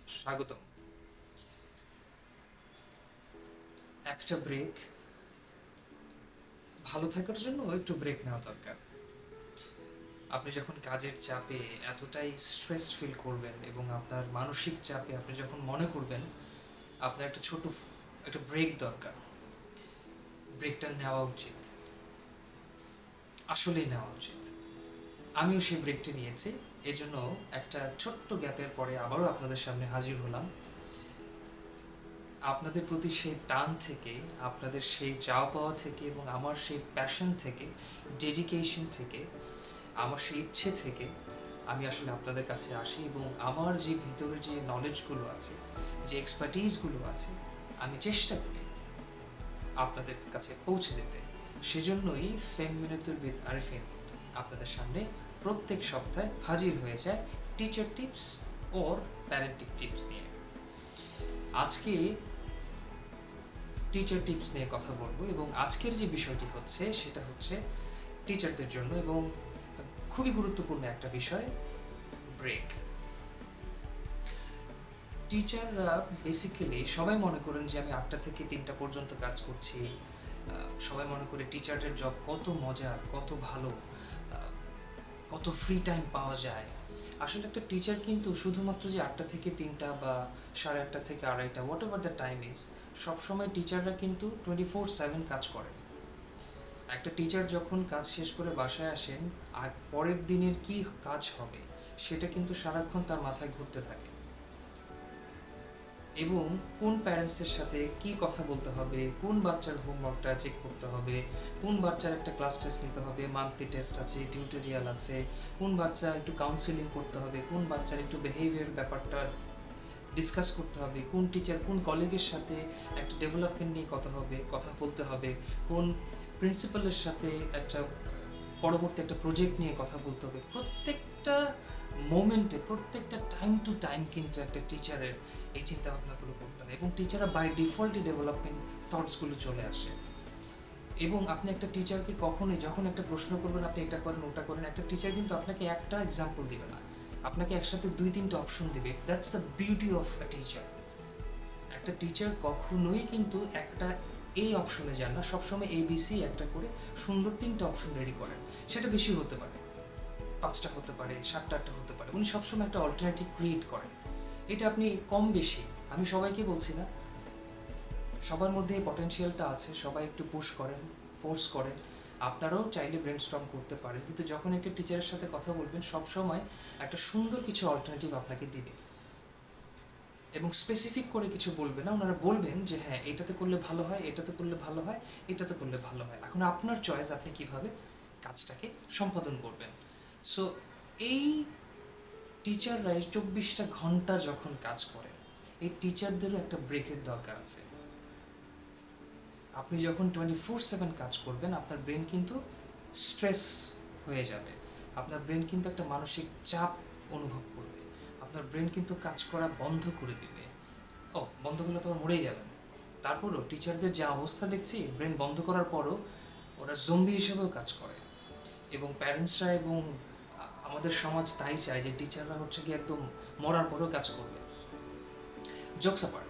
স্বাগতম। একটা ব্রেক, ভালো থাকার জন্য একটু ব্রেক নেওয়া দরকার। আপনি যখন কাজের চাপে এতটাই স্ট্রেস ফিল করবেন এবং আপনার মানসিক চাপে আপনি যখন মনে করবেন আপনার একটা ছোট একটা ব্রেক দরকার, ব্রেকটা নেওয়া উচিত, আসলেই নেওয়া উচিত। আমিও সেই ব্রেকটি নিয়েছি, এজন্য একটা ছোট্ট গ্যাপের পরে আবারও আপনাদের সামনে হাজির হলাম। আপনাদের প্রতি সেই টান থেকে, আপনাদের সেই চাওয়া পাওয়া থেকে এবং আমার সেই প্যাশন থেকে, ডেডিকেশন থেকে, আমার সেই ইচ্ছে থেকে আমি আসলে আপনাদের কাছে আসি এবং আমার যে ভিতরে যে নলেজগুলো আছে, যে এক্সপার্টিসগুলো আছে, আমি চেষ্টা করি আপনাদের কাছে পৌঁছে দিতে। সেজন্যই ফেম মিনাতুল বিদ আরিফিন আপনাদের সামনে প্রত্যেক সপ্তাহে হাজির হয়ে যায় টিচার টিপস ওর প্যারেন্টিং টিপস নিয়ে। আজকে টিচার টিপস নিয়ে কথা বলবো এবং আজকের যে বিষয়টি হচ্ছে সেটা হচ্ছে টিচারদের জন্য এবং খুবই গুরুত্বপূর্ণ একটা বিষয়, ব্রেক। টিচাররা বেসিক্যালি সবাই মনে করেন যে আমি ৮টা থেকে ৩টা পর্যন্ত কাজ করছি। সবাই মনে করে টিচারের জব কত মজার, কত ভালো, কত ফ্রি টাইম পাওয়া যায়। আসলে একটা টিচার কিন্তু শুধুমাত্র যে ৮টা থেকে ৩টা বা ৮:৩০ থেকে ২:৩০, what ever the time is, সবসময় টিচাররা কিন্তু 24/7 কাজ করে। একটা টিচার যখন কাজ শেষ করে বাসায় আসেন, আর পরের দিনের কি কাজ হবে সেটা কিন্তু সারাক্ষণ তার মাথায় ঘুরতে থাকে। এবং কোন প্যারেন্টসের সাথে কি কথা বলতে হবে, কোন বাচ্চার হোমওয়ার্কটা চেক করতে হবে, কোন বাচ্চার একটা ক্লাস টেস্ট নিতে হবে, মান্থলি টেস্ট আছে, টিউটোরিয়াল আছে, কোন বাচ্চা একটু কাউন্সিলিং করতে হবে, কোন বাচ্চার একটু বিহেভিয়ার ব্যাপারটা ডিসকাস করতে হবে, কোন টিচার কোন কলিগের সাথে একটা ডেভেলপমেন্ট নিয়ে কথা বলতে হবে, কোন প্রিন্সিপালের সাথে একটা পরবর্তী একটা প্রজেক্ট নিয়ে কথা বলতে হবে। প্রত্যেকটা মোমেন্টে, প্রত্যেকটা টাইম টু টাইম কিন্তু একটা টিচারের এই চিন্তা ভাবনাগুলো করতে হয় এবং টিচাররা বাই ডিফল্টই ডেভেলপমেন্ট থটসগুলো চলে আসে। এবং আপনি একটা টিচারকে কখনোই যখন একটা প্রশ্ন করবেন আপনি এটা করেন ওটা করেন, একটা টিচার কিন্তু আপনাকে একটা এক্সাম্পল দিবে না, আপনাকে একসাথে ২-৩টে অপশন দিবে। That's the beauty of a teacher. একটা টিচার কখনোই কিন্তু একটা এই অপশনে যান না, সবসময় ABC একটা করে সুন্দর ৩টে অপশন রেডি করেন। সেটা বেশি হতে পারে, ৫টা হতে পারে, ৭টা হতে পারে, উনি সবসময় একটা অল্টারনেটিভ ক্রিয়েট করেন। এটা আপনি কম বেশি, আমি সবাইকে বলছি না, সবার মধ্যে এই পটেনশিয়ালটা আছে, সবাই একটু পুশ করেন, ফোর্স করেন। আপনারাও চাইলে ব্রেনস্টর্ম করতে পারেন, কিন্তু যখন একটা টিচারের সাথে কথা বলবেন সবসময় একটা সুন্দর কিছু অল্টারনেটিভ আপনাকে দিবে এবং স্পেসিফিক করে কিছু বলবে না। ওনারা বলবেন যে হ্যাঁ এটাতে করলে ভালো হয়, এটাতে করলে ভালো হয়, এটাতে করলে ভালো হয়। এখন আপনার চয়েস, আপনি কিভাবে কাজটাকে সম্পাদন করবেন। সো এই টিচাররা ২৪টা ঘন্টা যখন কাজ করে, এই টিচারদেরও একটা ব্রেকের দরকার আছে। আপনি যখন 24/7 কাজ করবেন আপনার ব্রেন কিন্তু স্ট্রেস হয়ে যাবে, আপনার ব্রেন কিন্তু একটা মানসিক চাপ অনুভব করবে, আপনার ব্রেন কিন্তু কাজ করা বন্ধ করে দিবে। বন্ধ করলে তো মরেই যাবেন। তারপরও টিচারদের যে অবস্থা দেখছি, ব্রেন বন্ধ করার পরও ওরা জম্বি হিসেবেও কাজ করে। এবং প্যারেন্টসরা এবং আমাদের সমাজ তাই চায় যে টিচাররা হচ্ছে কি একদম মরার পরেও কাজ করবে। জোকস অ্যাপার্ট,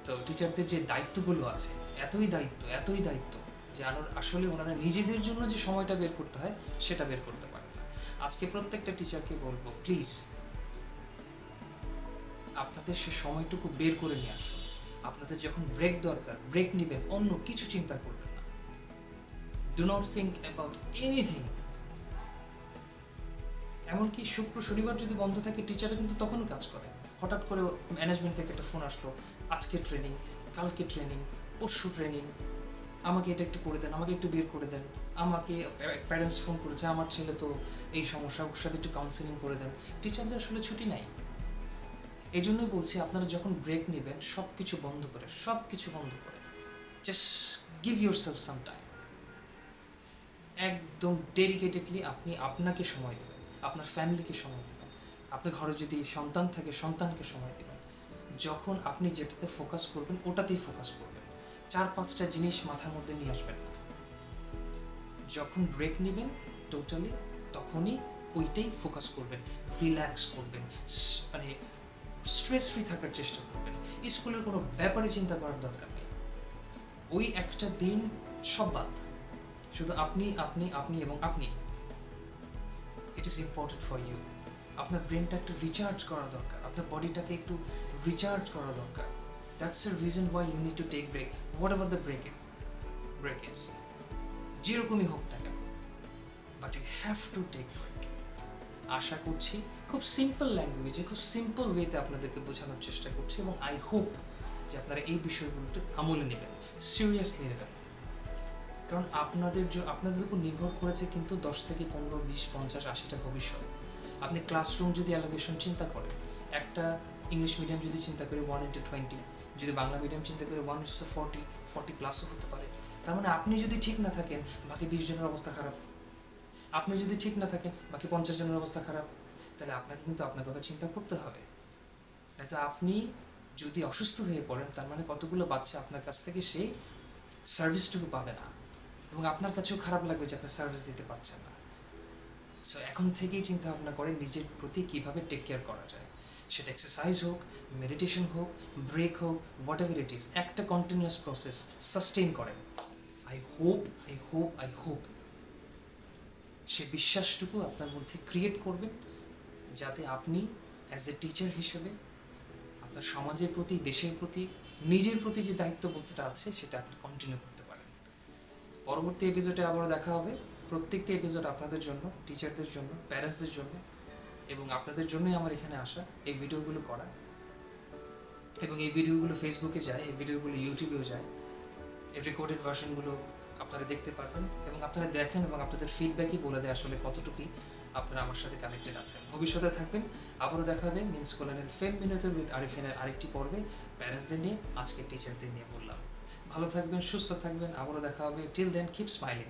তো টিচারদের যে দায়িত্বগুলো আছে, এতই দায়িত্ব যে আসলে ওনারা নিজেদের জন্য যে সময়টা বের করতে হয় সেটা বের করতে পারে না। আজকে প্রত্যেকটা টিচারকে বলবো, প্লিজ আপনাদের সে সময়টুকু বের করে নিয়ে আসুন। আপনাদের যখন ব্রেক দরকার, ব্রেক নেবেন, অন্য কিছু চিন্তা করবেন না। Do not think about anything. এমনকি শুক্র শনিবার যদি বন্ধ থাকে টিচাররা কিন্তু তখনও কাজ করে। হঠাৎ করে ম্যানেজমেন্ট থেকে একটা ফোন আসলো, আজকে ট্রেনিং, কালকে ট্রেনিং, পরশু ট্রেনিং, আমাকে এটা একটু করে দেন, আমাকে একটু বের করে দেন, আমাকে প্যারেন্টস ফোন করেছে, আমার ছেলে তো এই সমস্যা, ওর সাথে একটু কাউন্সিলিং করে দেন। টিচারদের আসলে ছুটি নাই। এই জন্যই বলছি আপনারা যখন ব্রেক নেবেন সব কিছু বন্ধ করে just give your self some time. একদম ডেডিকেটেডলি আপনি আপনাকে সময় দেবেন, আপনার ফ্যামিলিকে সময় দেবেন, আপনার ঘরে যদি সন্তান থাকে সন্তানকে সময় দেবেন। যখন আপনি যেটাতে ফোকাস করবেন ওটাতেই ফোকাস করবেন, ৪-৫টা জিনিস মাথার মধ্যে নিয়ে আসবেন না। যখন ব্রেক নেবেন টোটালি, তখনই ওইটাই ফোকাস করবেন, রিল্যাক্স করবেন, মানে স্ট্রেস ফ্রি থাকার চেষ্টা করবেন। স্কুলের কোনো ব্যাপারে চিন্তা করার দরকার নেই। ওই একটা দিন সব বাদ, শুধু আপনি আপনি আপনি এবং আপনি। It is important for you. আপনার ব্রেনটা একটু রিচার্জ করা দরকার, আপনার বডিটাকে একটু রিচার্জ করা দরকার। That's the reason why you need to take break, whatever the break is, যেরকমই হোক না কেন, but you have to take break. আশা করছি খুব সিম্পল ল্যাঙ্গুয়েজে, খুব সিম্পল ওয়েতে আপনাদেরকে বোঝানোর চেষ্টা করছি, এবং আই হোপ যে আপনারা এই বিষয়গুলোতে আমলে নেবেন, সিরিয়াসলি নেবেন। কারণ আপনাদের উপর নির্ভর করেছে কিন্তু 10 থেকে 15, 20, 50, 80টা ভবিষ্যৎ। আপনি ক্লাসরুম যদি অ্যালোকেশন চিন্তা করেন, একটা ইংলিশ মিডিয়াম যদি চিন্তা করি 1:20, যদি বাংলা মিডিয়াম চিন্তা করি 1:40, 40+ হতে পারে। তার মানে আপনি যদি ঠিক না থাকেন, বাকি 20 জনের অবস্থা খারাপ। আপনি যদি ঠিক না থাকেন, বাকি 50 জনের অবস্থা খারাপ। তাহলে আপনাকে কিন্তু আপনার কথা চিন্তা করতে হবে। নয়তো আপনি যদি অসুস্থ হয়ে পড়েন, তার মানে কতগুলো বাচ্চা আপনার কাছ থেকে সেই সার্ভিসটুকু পাবে না, এবং আপনার কাছেও খারাপ লাগবে যে আপনি সার্ভিস দিতে পারছেন না। সো এখন থেকেই চিন্তা ভাবনা করেন নিজের প্রতি কিভাবে টেক কেয়ার করা যায়। সেটা এক্সারসাইজ হোক, মেডিটেশন হোক, ব্রেক হোক, হোয়াট এভার ইট ইজ, একটা কন্টিনিউয়াস প্রসেস সাস্টেইন করেন। আই হোপ সে বিশ্বাসটুকু আপনার মধ্যে ক্রিয়েট করবেন, যাতে আপনি অ্যাজ এ টিচার হিসেবে আপনার সমাজের প্রতি, দেশের প্রতি, নিজের প্রতি যে দায়িত্ববোধটা আছে সেটা আপনি কন্টিনিউ করতে পারেন। পরবর্তী এপিসোডে আবারও দেখা হবে। প্রত্যেকটা এপিসোড আপনাদের জন্য, টিচারদের জন্য, প্যারেন্টসদের জন্য, এবং আপনাদের জন্যই আমার এখানে আসা, এই ভিডিওগুলো করা। এবং এই ভিডিওগুলো ফেসবুকে যায়, এই ভিডিওগুলো ইউটিউবেও যায়। এই রেকর্ডেড ভার্সনগুলো আপনারা দেখতে পারবেন, এবং আপনারা দেখেন এবং আপনাদের ফিডব্যাকই বলে দেয় আসলে কতটুকুই আপনারা আমার সাথে কানেক্টেড আছেন। ভবিষ্যতে থাকবেন। আবারও দেখা হবে মিন্স কোলানের 5 মিনিট উইথ আরিফিনের আরেকটি পর্বে, প্যারেন্টসদের নিয়ে, আজকে টিচারদের নিয়ে বললাম। ভালো থাকবেন, সুস্থ থাকবেন, আবারও দেখা হবে। Till then keep smiling.